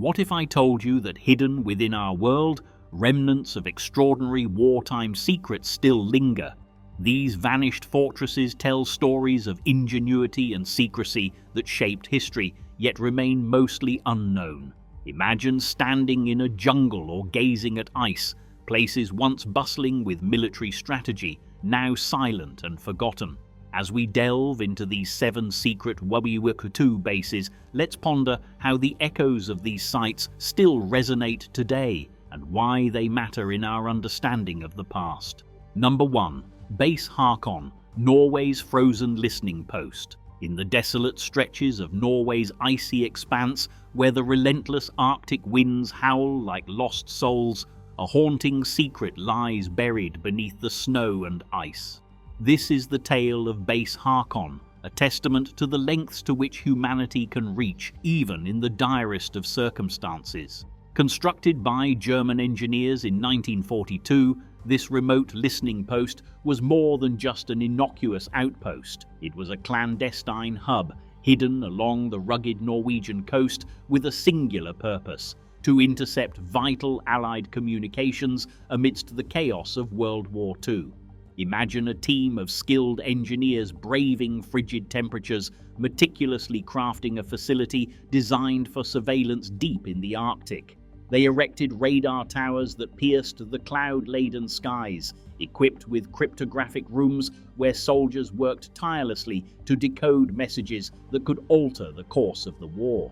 What if I told you that hidden within our world, remnants of extraordinary wartime secrets still linger? These vanished fortresses tell stories of ingenuity and secrecy that shaped history, yet remain mostly unknown. Imagine standing in a jungle or gazing at ice, places once bustling with military strategy, now silent and forgotten. As we delve into these 7 secret WWII bases, let's ponder how the echoes of these sites still resonate today and why they matter in our understanding of the past. Number 1. Base Hakon, Norway's frozen listening post. In the desolate stretches of Norway's icy expanse, where the relentless Arctic winds howl like lost souls, a haunting secret lies buried beneath the snow and ice. This is the tale of Base Hakon, a testament to the lengths to which humanity can reach, even in the direst of circumstances. Constructed by German engineers in 1942, this remote listening post was more than just an innocuous outpost. It was a clandestine hub, hidden along the rugged Norwegian coast with a singular purpose: to intercept vital Allied communications amidst the chaos of World War II. Imagine a team of skilled engineers braving frigid temperatures, meticulously crafting a facility designed for surveillance deep in the Arctic. They erected radar towers that pierced the cloud-laden skies, equipped with cryptographic rooms where soldiers worked tirelessly to decode messages that could alter the course of the war.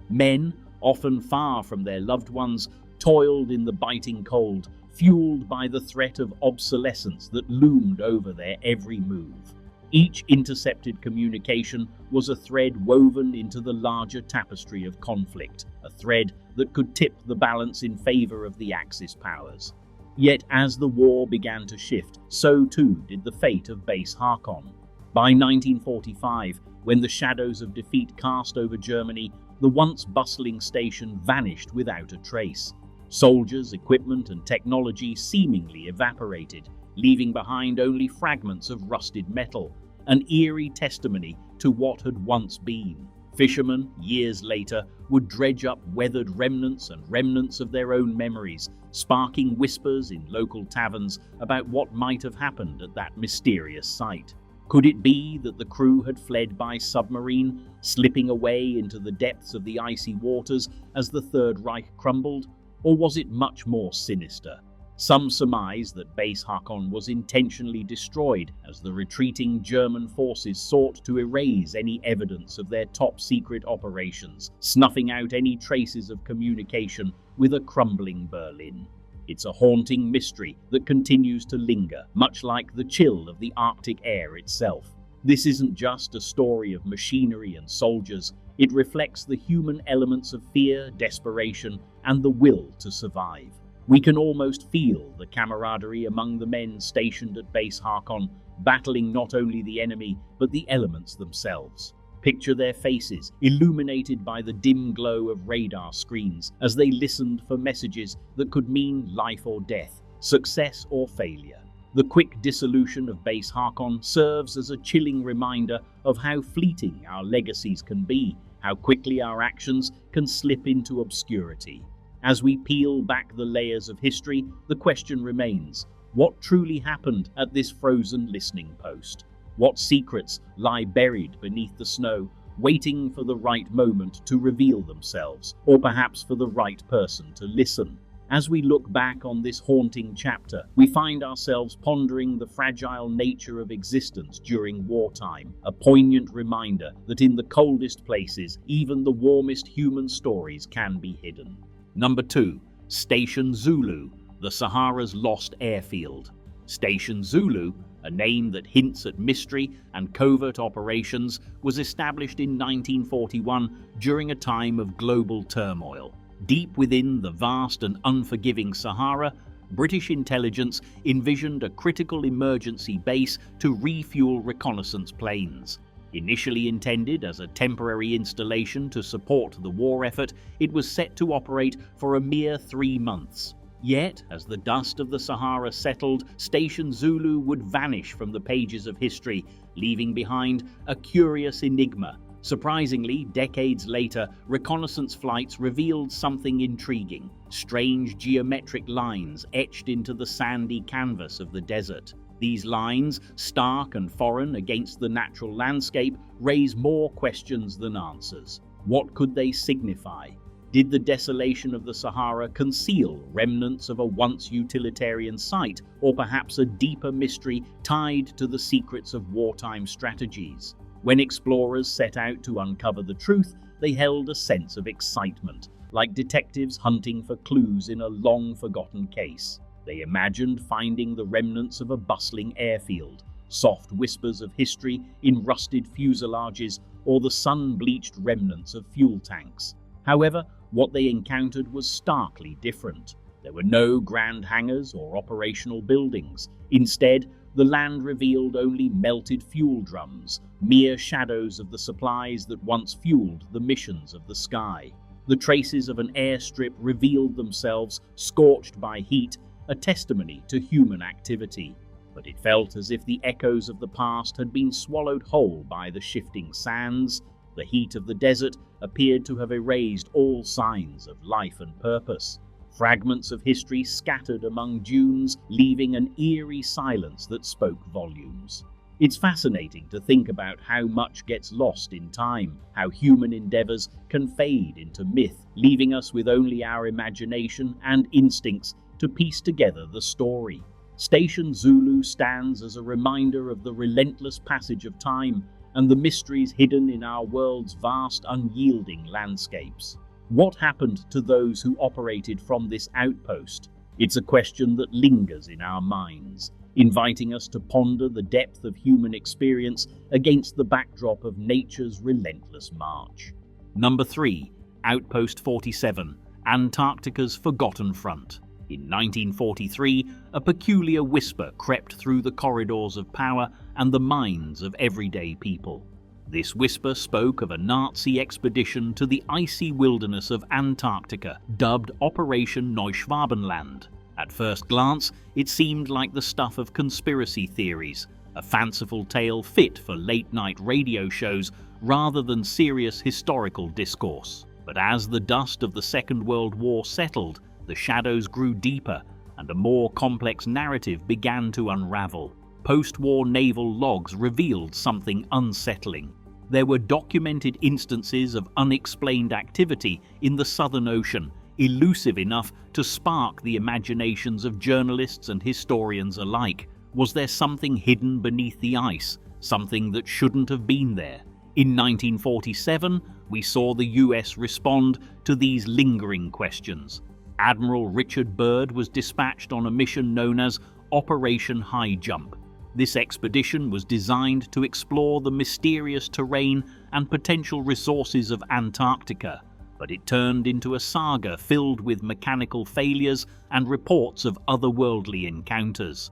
Men, often far from their loved ones, toiled in the biting cold, fueled by the threat of obsolescence that loomed over their every move. Each intercepted communication was a thread woven into the larger tapestry of conflict, a thread that could tip the balance in favor of the Axis powers. Yet as the war began to shift, so too did the fate of Base Hakon. By 1945, when the shadows of defeat cast over Germany, the once bustling station vanished without a trace. Soldiers, equipment, and technology seemingly evaporated, leaving behind only fragments of rusted metal, an eerie testimony to what had once been. Fishermen, years later, would dredge up weathered remnants and remnants of their own memories, sparking whispers in local taverns about what might have happened at that mysterious site. Could it be that the crew had fled by submarine, slipping away into the depths of the icy waters as the Third Reich crumbled? Or was it much more sinister? Some surmise that Base Hakon was intentionally destroyed as the retreating German forces sought to erase any evidence of their top-secret operations, snuffing out any traces of communication with a crumbling Berlin. It's a haunting mystery that continues to linger, much like the chill of the Arctic air itself. This isn't just a story of machinery and soldiers. It reflects the human elements of fear, desperation, and the will to survive. We can almost feel the camaraderie among the men stationed at Base Hakon, battling not only the enemy, but the elements themselves. Picture their faces, illuminated by the dim glow of radar screens, as they listened for messages that could mean life or death, success or failure. The quick dissolution of Base Hakon serves as a chilling reminder of how fleeting our legacies can be, how quickly our actions can slip into obscurity. As we peel back the layers of history, the question remains: what truly happened at this frozen listening post? What secrets lie buried beneath the snow, waiting for the right moment to reveal themselves, or perhaps for the right person to listen? As we look back on this haunting chapter, we find ourselves pondering the fragile nature of existence during wartime, a poignant reminder that in the coldest places, even the warmest human stories can be hidden. Number 2. Station Zulu, the Sahara's lost airfield. Station Zulu, a name that hints at mystery and covert operations, was established in 1941 during a time of global turmoil. Deep within the vast and unforgiving Sahara, British intelligence envisioned a critical emergency base to refuel reconnaissance planes. Initially intended as a temporary installation to support the war effort, it was set to operate for a mere 3 months. Yet, as the dust of the Sahara settled, Station Zulu would vanish from the pages of history, leaving behind a curious enigma, Surprisingly, decades later, reconnaissance flights revealed something intriguing: strange geometric lines etched into the sandy canvas of the desert. These lines, stark and foreign against the natural landscape, raise more questions than answers. What could they signify? Did the desolation of the Sahara conceal remnants of a once utilitarian site, or perhaps a deeper mystery tied to the secrets of wartime strategies? When explorers set out to uncover the truth, they held a sense of excitement, like detectives hunting for clues in a long-forgotten case. They imagined finding the remnants of a bustling airfield, soft whispers of history in rusted fuselages, or the sun-bleached remnants of fuel tanks. However, what they encountered was starkly different. There were no grand hangars or operational buildings. Instead, the land revealed only melted fuel drums, mere shadows of the supplies that once fueled the missions of the sky. The traces of an airstrip revealed themselves, scorched by heat, a testimony to human activity. But it felt as if the echoes of the past had been swallowed whole by the shifting sands. The heat of the desert appeared to have erased all signs of life and purpose. Fragments of history scattered among dunes, leaving an eerie silence that spoke volumes. It's fascinating to think about how much gets lost in time, how human endeavors can fade into myth, leaving us with only our imagination and instincts to piece together the story. Station Zulu stands as a reminder of the relentless passage of time and the mysteries hidden in our world's vast, unyielding landscapes. What happened to those who operated from this outpost? It's a question that lingers in our minds, inviting us to ponder the depth of human experience against the backdrop of nature's relentless march. Number 3. Outpost 47, Antarctica's Forgotten Front. In 1943, a peculiar whisper crept through the corridors of power and the minds of everyday people. This whisper spoke of a Nazi expedition to the icy wilderness of Antarctica, dubbed Operation Neuschwabenland. At first glance, it seemed like the stuff of conspiracy theories, a fanciful tale fit for late-night radio shows rather than serious historical discourse. But as the dust of the Second World War settled, the shadows grew deeper, and a more complex narrative began to unravel. Post-war naval logs revealed something unsettling. There were documented instances of unexplained activity in the Southern Ocean, elusive enough to spark the imaginations of journalists and historians alike. Was there something hidden beneath the ice, something that shouldn't have been there? In 1947, we saw the US respond to these lingering questions. Admiral Richard Byrd was dispatched on a mission known as Operation High Jump. This expedition was designed to explore the mysterious terrain and potential resources of Antarctica, but it turned into a saga filled with mechanical failures and reports of otherworldly encounters.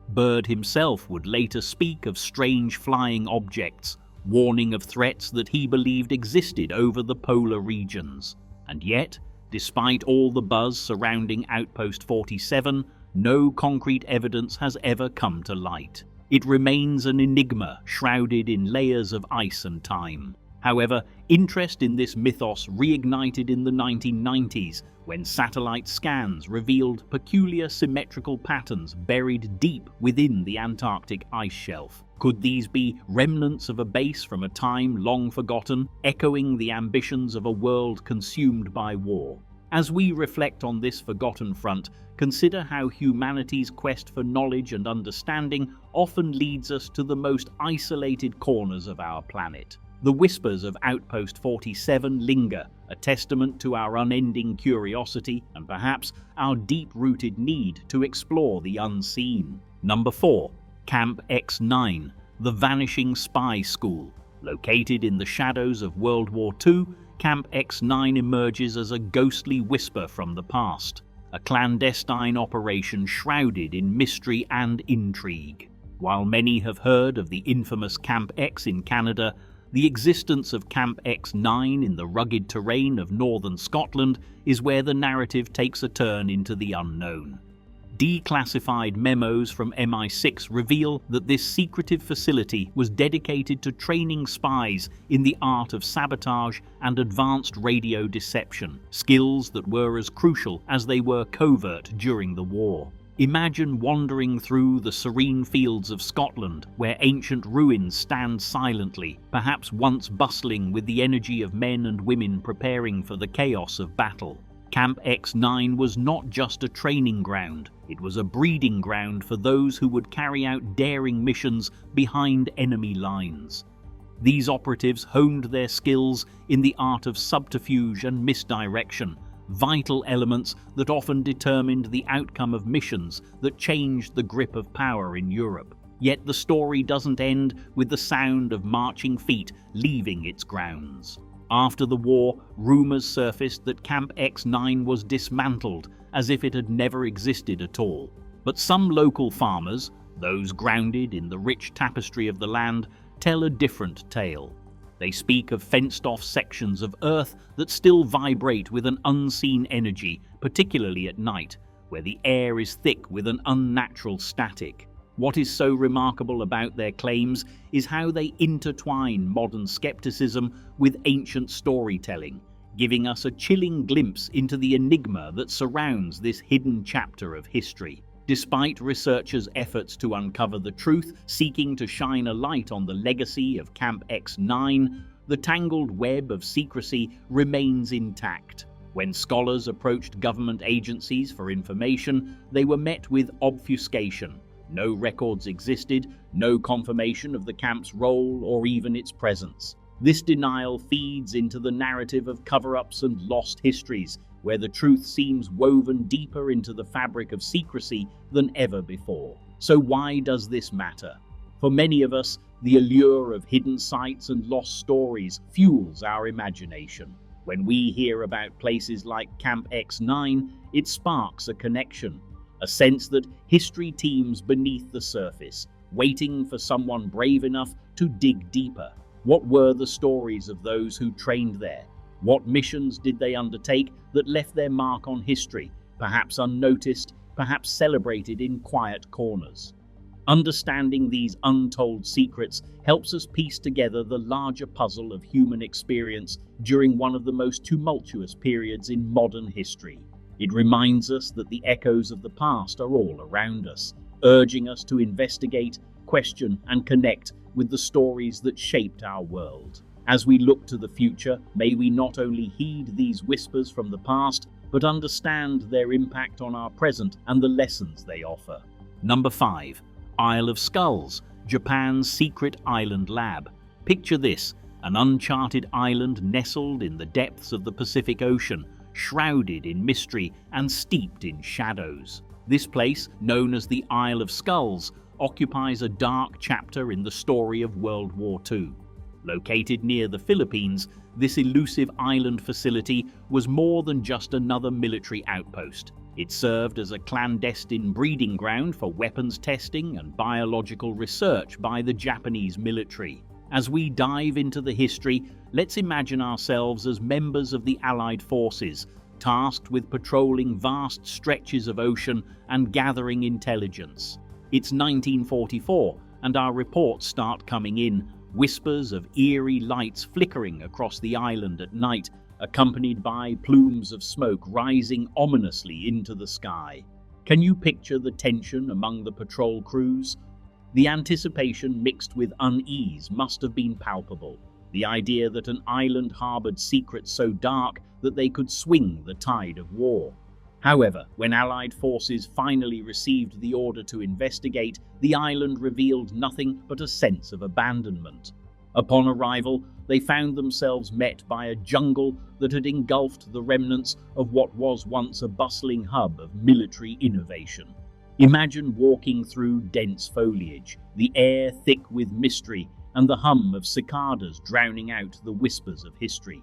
Byrd himself would later speak of strange flying objects, warning of threats that he believed existed over the polar regions. And yet, despite all the buzz surrounding Outpost 47, no concrete evidence has ever come to light. It remains an enigma shrouded in layers of ice and time. However, interest in this mythos reignited in the 1990s when satellite scans revealed peculiar symmetrical patterns buried deep within the Antarctic ice shelf. Could these be remnants of a base from a time long forgotten, echoing the ambitions of a world consumed by war? As we reflect on this forgotten front, consider how humanity's quest for knowledge and understanding often leads us to the most isolated corners of our planet. The whispers of Outpost 47 linger, a testament to our unending curiosity and perhaps our deep-rooted need to explore the unseen. Number 4. Camp X9, the Vanishing Spy School. Located in the shadows of World War II, Camp X9 emerges as a ghostly whisper from the past, a clandestine operation shrouded in mystery and intrigue. While many have heard of the infamous Camp X in Canada, the existence of Camp X9 in the rugged terrain of northern Scotland is where the narrative takes a turn into the unknown. Declassified memos from MI6 reveal that this secretive facility was dedicated to training spies in the art of sabotage and advanced radio deception, skills that were as crucial as they were covert during the war. Imagine wandering through the serene fields of Scotland, where ancient ruins stand silently, perhaps once bustling with the energy of men and women preparing for the chaos of battle. Camp X9 was not just a training ground, it was a breeding ground for those who would carry out daring missions behind enemy lines. These operatives honed their skills in the art of subterfuge and misdirection, vital elements that often determined the outcome of missions that changed the grip of power in Europe. Yet the story doesn't end with the sound of marching feet leaving its grounds. After the war, rumors surfaced that Camp X9 was dismantled, as if it had never existed at all. But some local farmers, those grounded in the rich tapestry of the land, tell a different tale. They speak of fenced-off sections of earth that still vibrate with an unseen energy, particularly at night, where the air is thick with an unnatural static. What is so remarkable about their claims is how they intertwine modern skepticism with ancient storytelling, giving us a chilling glimpse into the enigma that surrounds this hidden chapter of history. Despite researchers' efforts to uncover the truth, seeking to shine a light on the legacy of Camp X9, the tangled web of secrecy remains intact. When scholars approached government agencies for information, they were met with obfuscation. No records existed, no confirmation of the camp's role or even its presence. This denial feeds into the narrative of cover-ups and lost histories, where the truth seems woven deeper into the fabric of secrecy than ever before. So why does this matter? For many of us, the allure of hidden sites and lost stories fuels our imagination. When we hear about places like Camp X9, it sparks a connection, a sense that history teems beneath the surface, waiting for someone brave enough to dig deeper. What were the stories of those who trained there? What missions did they undertake that left their mark on history, perhaps unnoticed, perhaps celebrated in quiet corners? Understanding these untold secrets helps us piece together the larger puzzle of human experience during one of the most tumultuous periods in modern history. It reminds us that the echoes of the past are all around us, urging us to investigate, question, and connect with the stories that shaped our world. As we look to the future, may we not only heed these whispers from the past, but understand their impact on our present and the lessons they offer. Number 5. Isle of Skulls, Japan's secret island lab. Picture this, an uncharted island nestled in the depths of the Pacific Ocean, shrouded in mystery and steeped in shadows. This place, known as the Isle of Skulls, occupies a dark chapter in the story of World War II. Located near the Philippines, this elusive island facility was more than just another military outpost. It served as a clandestine breeding ground for weapons testing and biological research by the Japanese military. As we dive into the history, let's imagine ourselves as members of the Allied forces, tasked with patrolling vast stretches of ocean and gathering intelligence. It's 1944, and our reports start coming in, whispers of eerie lights flickering across the island at night, accompanied by plumes of smoke rising ominously into the sky. Can you picture the tension among the patrol crews? The anticipation mixed with unease must have been palpable. The idea that an island harbored secrets so dark that they could swing the tide of war. However, when Allied forces finally received the order to investigate, the island revealed nothing but a sense of abandonment. Upon arrival, they found themselves met by a jungle that had engulfed the remnants of what was once a bustling hub of military innovation. Imagine walking through dense foliage, the air thick with mystery, and the hum of cicadas drowning out the whispers of history.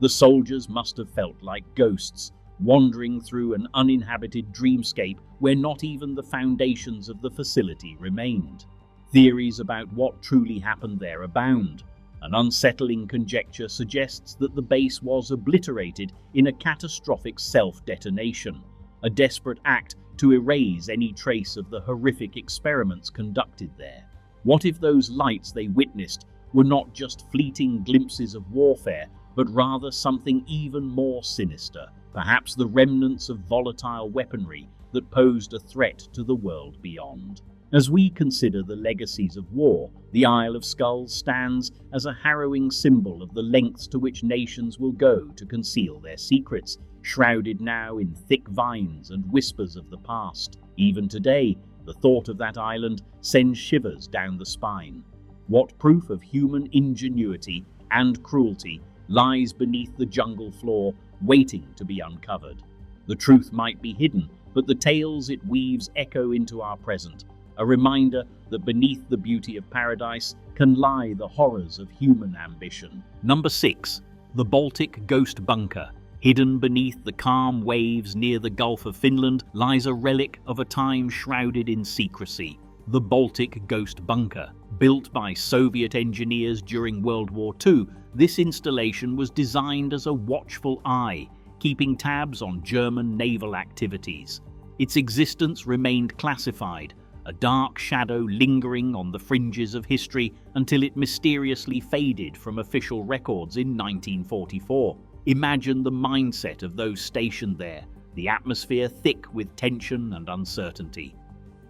The soldiers must have felt like ghosts, wandering through an uninhabited dreamscape where not even the foundations of the facility remained. Theories about what truly happened there abound. An unsettling conjecture suggests that the base was obliterated in a catastrophic self-detonation. a desperate act to erase any trace of the horrific experiments conducted there. What if those lights they witnessed were not just fleeting glimpses of warfare, but rather something even more sinister, perhaps the remnants of volatile weaponry that posed a threat to the world beyond? As we consider the legacies of war, the Isle of Skulls stands as a harrowing symbol of the lengths to which nations will go to conceal their secrets, shrouded now in thick vines and whispers of the past. Even today, the thought of that island sends shivers down the spine. What proof of human ingenuity and cruelty lies beneath the jungle floor, waiting to be uncovered? The truth might be hidden, but the tales it weaves echo into our present, a reminder that beneath the beauty of paradise can lie the horrors of human ambition. Number 6. The Baltic Ghost Bunker. Hidden beneath the calm waves near the Gulf of Finland lies a relic of a time shrouded in secrecy. The Baltic Ghost Bunker. Built by Soviet engineers during World War II, this installation was designed as a watchful eye, keeping tabs on German naval activities. Its existence remained classified, a dark shadow lingering on the fringes of history until it mysteriously faded from official records in 1944. Imagine the mindset of those stationed there, the atmosphere thick with tension and uncertainty.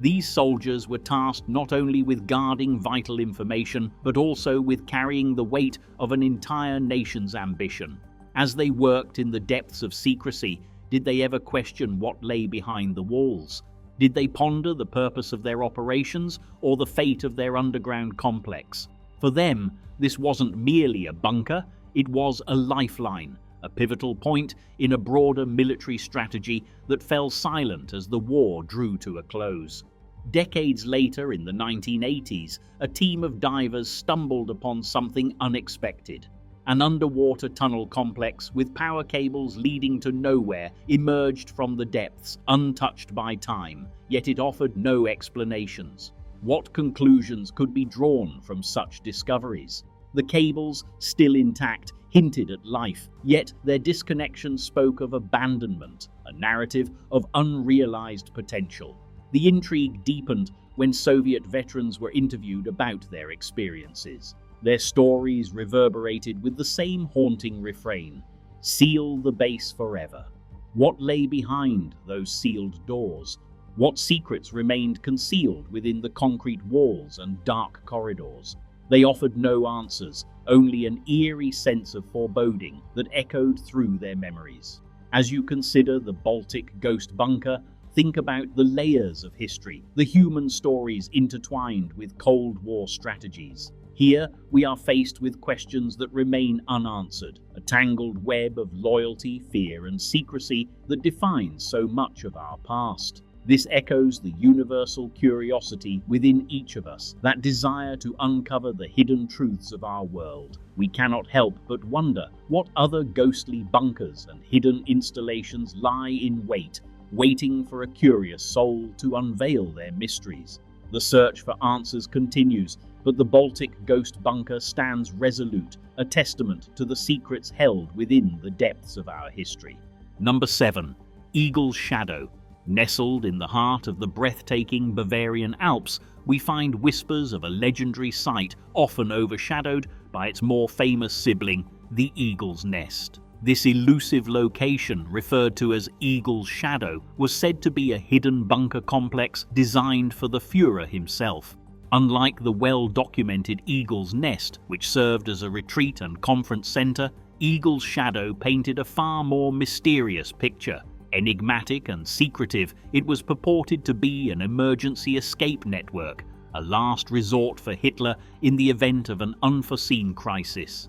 These soldiers were tasked not only with guarding vital information, but also with carrying the weight of an entire nation's ambition. As they worked in the depths of secrecy, did they ever question what lay behind the walls? Did they ponder the purpose of their operations or the fate of their underground complex? For them, this wasn't merely a bunker, it was a lifeline, a pivotal point in a broader military strategy that fell silent as the war drew to a close. Decades later, in the 1980s, a team of divers stumbled upon something unexpected. An underwater tunnel complex with power cables leading to nowhere emerged from the depths, untouched by time, yet it offered no explanations. What conclusions could be drawn from such discoveries? The cables, still intact, hinted at life, yet their disconnection spoke of abandonment, a narrative of unrealized potential. The intrigue deepened when Soviet veterans were interviewed about their experiences. Their stories reverberated with the same haunting refrain: seal the base forever. What lay behind those sealed doors? What secrets remained concealed within the concrete walls and dark corridors? They offered no answers, only an eerie sense of foreboding that echoed through their memories. As you consider the Baltic Ghost Bunker, think about the layers of history, the human stories intertwined with Cold War strategies. Here, we are faced with questions that remain unanswered, a tangled web of loyalty, fear, and secrecy that defines so much of our past. This echoes the universal curiosity within each of us, that desire to uncover the hidden truths of our world. We cannot help but wonder what other ghostly bunkers and hidden installations lie in wait, waiting for a curious soul to unveil their mysteries. The search for answers continues, but the Baltic Ghost Bunker stands resolute, a testament to the secrets held within the depths of our history. Number 7. Eagle's Shadow. Nestled in the heart of the breathtaking Bavarian Alps, we find whispers of a legendary site often overshadowed by its more famous sibling, the Eagle's Nest. This elusive location, referred to as Eagle's Shadow, was said to be a hidden bunker complex designed for the Führer himself. Unlike the well-documented Eagle's Nest, which served as a retreat and conference center, Eagle's Shadow painted a far more mysterious picture. Enigmatic and secretive, it was purported to be an emergency escape network, a last resort for Hitler in the event of an unforeseen crisis.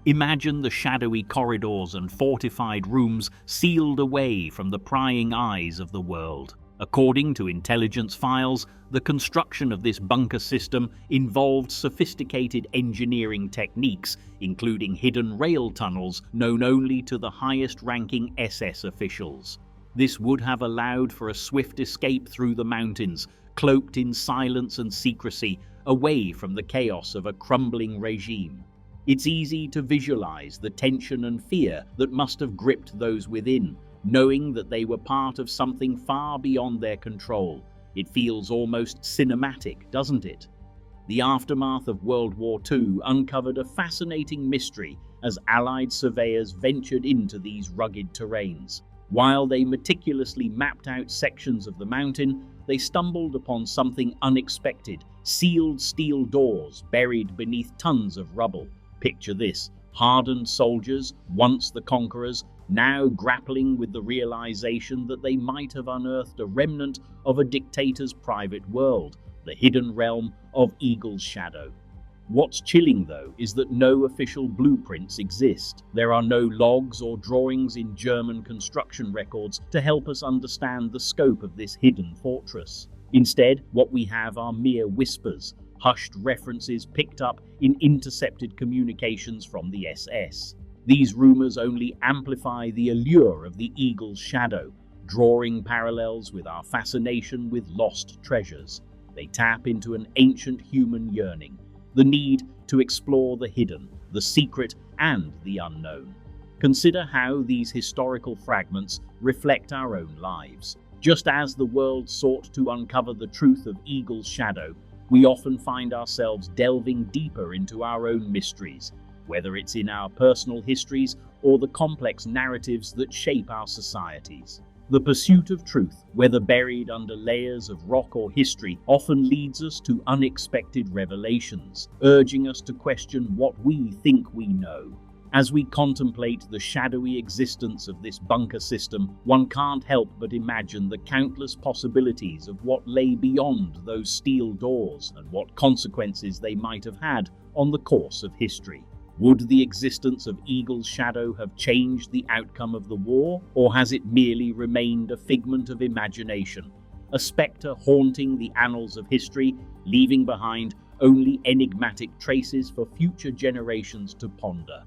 Imagine the shadowy corridors and fortified rooms sealed away from the prying eyes of the world. According to intelligence files, the construction of this bunker system involved sophisticated engineering techniques, including hidden rail tunnels known only to the highest-ranking SS officials. This would have allowed for a swift escape through the mountains, cloaked in silence and secrecy, away from the chaos of a crumbling regime. It's easy to visualize the tension and fear that must have gripped those within, knowing that they were part of something far beyond their control. It feels almost cinematic, doesn't it? The aftermath of World War II uncovered a fascinating mystery as Allied surveyors ventured into these rugged terrains. While they meticulously mapped out sections of the mountain, they stumbled upon something unexpected: sealed steel doors buried beneath tons of rubble. Picture this: hardened soldiers, once the conquerors, now grappling with the realization that they might have unearthed a remnant of a dictator's private world, the hidden realm of Eagle's Shadow. What's chilling, though, is that no official blueprints exist. There are no logs or drawings in German construction records to help us understand the scope of this hidden fortress. Instead, what we have are mere whispers, hushed references picked up in intercepted communications from the SS. These rumors only amplify the allure of the Eagle's Shadow, drawing parallels with our fascination with lost treasures. They tap into an ancient human yearning, the need to explore the hidden, the secret, and the unknown. Consider how these historical fragments reflect our own lives. Just as the world sought to uncover the truth of Eagle's Shadow, we often find ourselves delving deeper into our own mysteries, whether it's in our personal histories or the complex narratives that shape our societies. The pursuit of truth, whether buried under layers of rock or history, often leads us to unexpected revelations, urging us to question what we think we know. As we contemplate the shadowy existence of this bunker system, one can't help but imagine the countless possibilities of what lay beyond those steel doors and what consequences they might have had on the course of history. Would the existence of Eagle's Shadow have changed the outcome of the war, or has it merely remained a figment of imagination, a spectre haunting the annals of history, leaving behind only enigmatic traces for future generations to ponder?